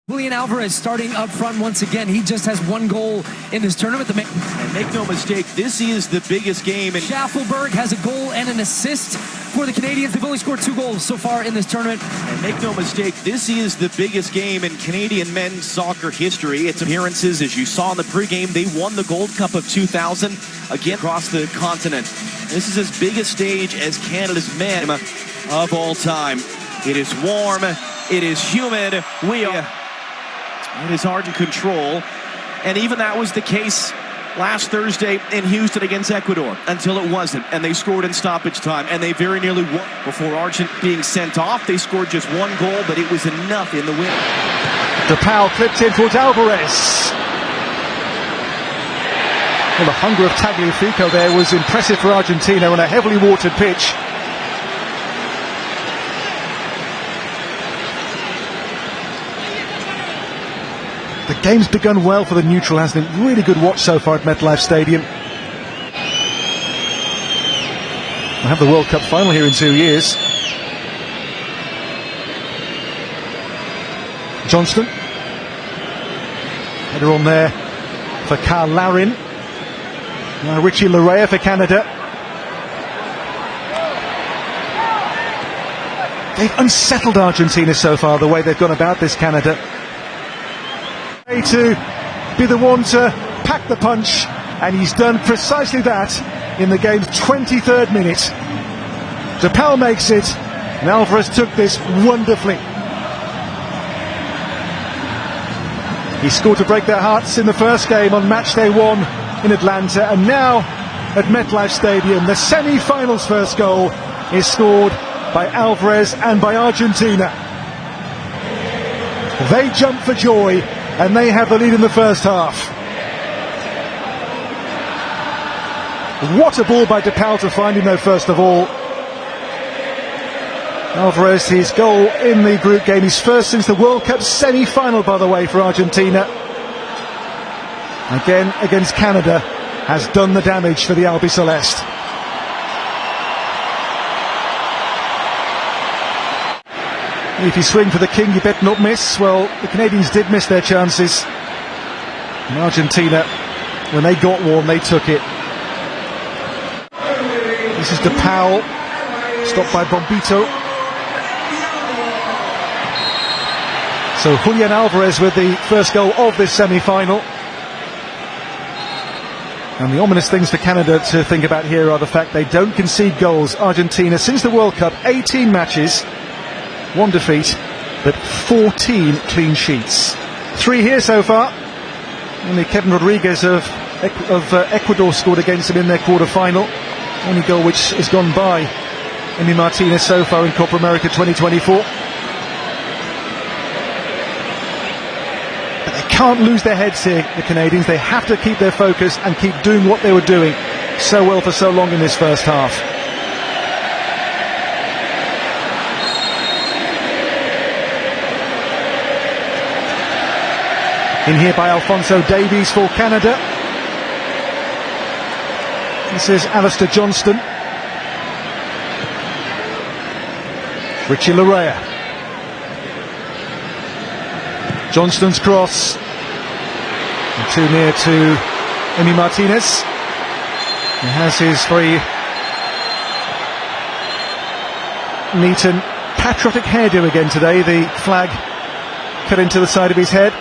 Julian Alvarez starting up front once again. He just has one goal in this tournament. And make no mistake, this is the biggest game. And Schaffelberg has a goal and an assist for the Canadians. They've only scored 2 goals so far in this tournament. And make no mistake, this is the biggest game in Canadian men's soccer history. Its appearances, as you saw in the pregame, they won the Gold Cup of 2000 again across the continent. This is as big a stage as Canada's men of all time. It is warm, it is humid, it is Ardent control, and even that was the case last Thursday in Houston against Ecuador until it wasn't, and they scored in stoppage time, and they very nearly won before Argent being sent off. They scored just 1 goal, but it was enough in the win. DePaul clipped in towards Alvarez. Well, the hunger of Tagliafico there was impressive for Argentina on a heavily watered pitch. The game's begun well for the neutral, hasn't it? Really good watch so far at MetLife Stadium. We'll have the World Cup final here in 2 years. Johnston. Header on there for Carl Larin. Now Richie Laryea for Canada. They've unsettled Argentina so far, the way they've gone about this, Canada. To be the one to pack the punch, and he's done precisely that in the game's 23rd minute. DePaul makes it, and Alvarez took this wonderfully. He scored to break their hearts in the first game on match day 1 in Atlanta, and now at MetLife Stadium the semi-finals first goal is scored by Alvarez and by Argentina. They jump for joy, and they have the lead in the first half. What a ball by DePaul to find him though, first of all. Alvarez, his goal in the group game, his first since the World Cup semi-final, by the way, for Argentina. Again, against Canada, has done the damage for the Albiceleste. If you swing for the king, you better not miss. Well, the Canadians did miss their chances. And Argentina, when they got one, they took it. This is DePaul, stopped by Bombito. So Julian Alvarez with the first goal of this semi-final. And the ominous things for Canada to think about here are the fact they don't concede goals. Argentina, since the World Cup, 18 matches, 1 defeat, but 14 clean sheets. 3 here so far. Only Kevin Rodriguez of Ecuador scored against them in their quarter-final. Only goal which has gone by Emi Martinez so far in Copa America 2024. But they can't lose their heads here, the Canadians. They have to keep their focus and keep doing what they were doing so well for so long in this first half. In here by Alphonso Davies for Canada. This is Alistair Johnston. Richie Laryea. Johnston's cross. And too near to Emi Martinez. He has his very neat and patriotic hairdo again today. The flag cut into the side of his head.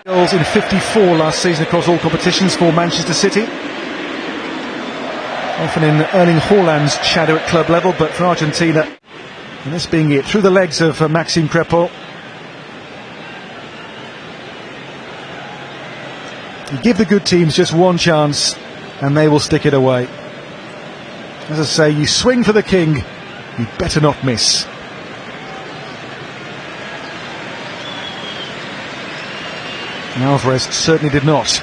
Goals in 54 last season across all competitions for Manchester City. Often in Erling Haaland's shadow at club level, but for Argentina, and this being it, through the legs of Maxime Crépeau. You give the good teams just one chance, and they will stick it away. As I say, you swing for the king, you better not miss. And Alvarez certainly did not.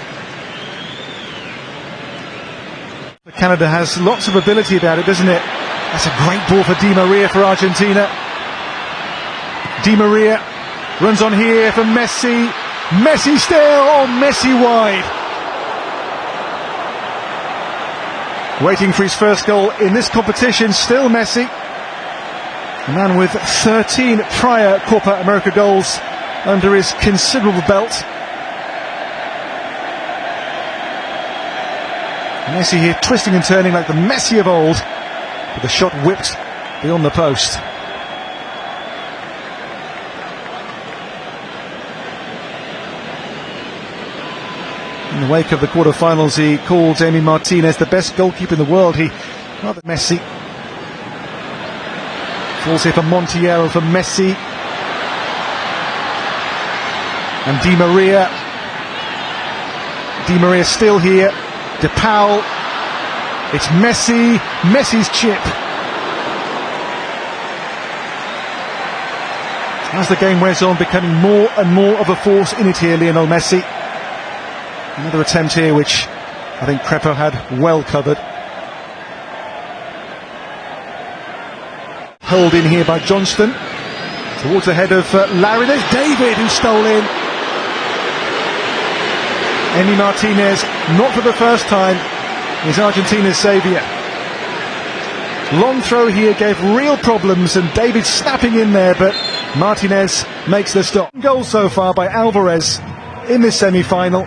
Canada has lots of ability about it, doesn't it? That's a great ball for Di Maria for Argentina. Di Maria runs on here for Messi. Messi still, oh, Messi wide. Waiting for his first goal in this competition, still Messi. A man with 13 prior Copa America goals under his considerable belt. Messi here twisting and turning like the Messi of old, with the shot whipped beyond the post. In the wake of the quarter-finals, he called Emi Martinez the best goalkeeper in the world. Rather Messi. Falls here for Montiel, for Messi. And Di Maria. Di Maria still here. De Paul. It's Messi. Messi's chip. As the game wears on, becoming more and more of a force in it here, Lionel Messi. Another attempt here which I think Crepo had well covered. Held in here by Johnston. Towards the head of Larry. There's David who stole in. Emi Martinez, not for the first time, is Argentina's saviour. Long throw here gave real problems, and David snapping in there, but Martinez makes the stop. Goal so far by Alvarez in this semi-final.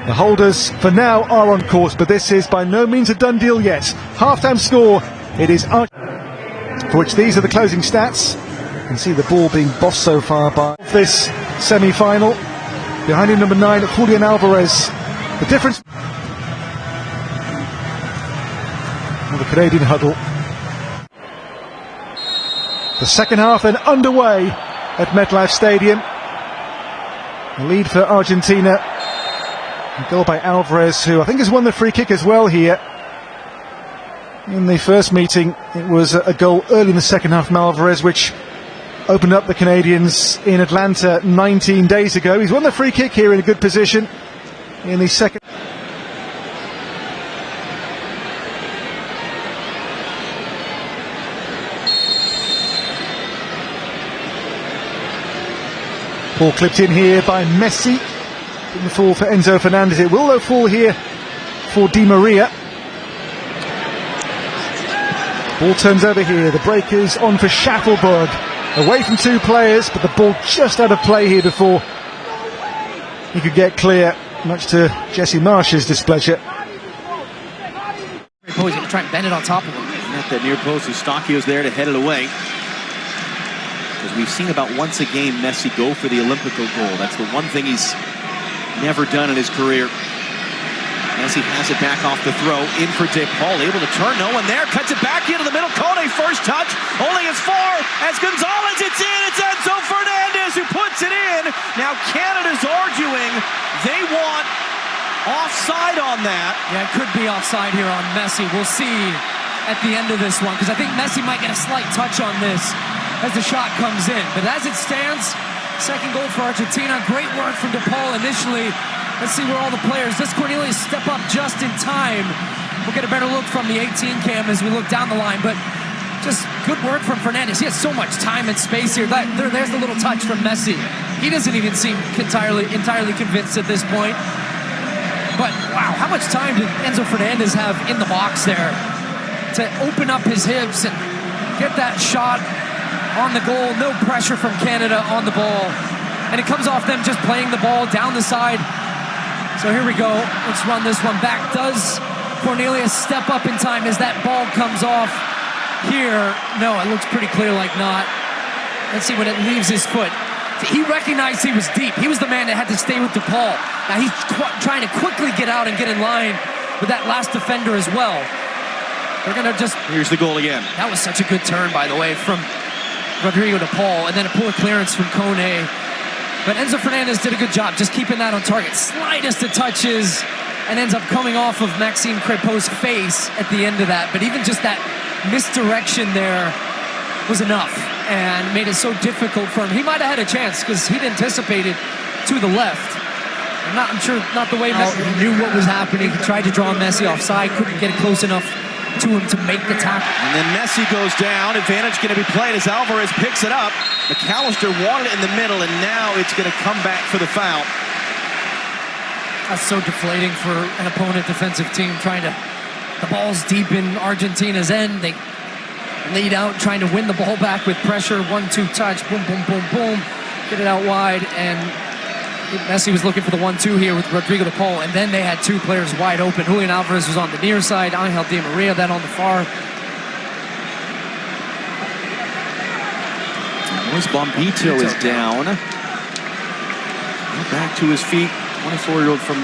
The holders for now are on course, but this is by no means a done deal yet. Half-time score, it is for which these are the closing stats. You can see the ball being bossed so far by this semi-final. Behind him, number 9, Julian Alvarez. The difference. The Canadian huddle. The second half then underway at MetLife Stadium. The lead for Argentina. A goal by Alvarez, who I think has won the free kick as well here. In the first meeting, it was a goal early in the second half from Alvarez, which opened up the Canadians in Atlanta 19 days ago. He's won the free kick here in a good position in the second. Ball clipped in here by Messi. Didn't fall for Enzo Fernandez. It will though fall here for Di Maria. Ball turns over here. The break is on for Schaffelberg. Away from two players, but the ball just out of play here before he could get clear, much to Jesse Marsh's displeasure. He's going to try and bend it on top of him. At that near post, Eustachio's there to head it away. Because we've seen about once a game Messi go for the Olympico goal. That's the one thing he's never done in his career. Messi has it back off the throw, in for De Paul, able to turn, no one there, cuts it back into the middle, Kone first touch, only as far as Gonzalez, it's in, it's Enzo Fernandez who puts it in. Now Canada's arguing they want offside on that. Yeah, it could be offside here on Messi. We'll see at the end of this one, because I think Messi might get a slight touch on this as the shot comes in. But as it stands, second goal for Argentina. Great work from De Paul initially. Let's see where all the players. Does Cornelius step up just in time? We'll get a better look from the 18 cam as we look down the line. But just good work from Fernandez. He has so much time and space here. There's the little touch from Messi. He doesn't even seem entirely convinced at this point. But wow, how much time did Enzo Fernandez have in the box there to open up his hips and get that shot on the goal? No pressure from Canada on the ball. And it comes off them just playing the ball down the side. So here we go. Let's run this one back. Does Cornelius step up in time as that ball comes off here? No, it looks pretty clear like not. Let's see when it leaves his foot. He recognized he was deep. He was the man that had to stay with De Paul. Now he's trying to quickly get out and get in line with that last defender as well. They're going to just... Here's the goal again. That was such a good turn, by the way, from Rodrigo De Paul, and then a poor clearance from Kone. But Enzo Fernandez did a good job just keeping that on target. Slightest of touches, and ends up coming off of Maxime Crépeau's face at the end of that. But even just that misdirection there was enough and made it so difficult for him. He might have had a chance because he'd anticipated to the left. I'm sure not the way Messi knew what was happening. He tried to draw Messi offside, couldn't get it close enough to him to make the tackle. And then Messi goes down. Advantage going to be played as Alvarez picks it up. McAllister wanted it in the middle, and now it's going to come back for the foul. That's so deflating for an opponent defensive team trying to... The ball's deep in Argentina's end. They lead out, trying to win the ball back with pressure. 1-2 touch, boom, boom, boom, boom. Get it out wide, and Messi was looking for the 1-2 here with Rodrigo de Paul, and then they had two players wide open. Julian Alvarez was on the near side, Angel Di Maria then on the far. Luis Bombito is down. Back to his feet, 24-year-old from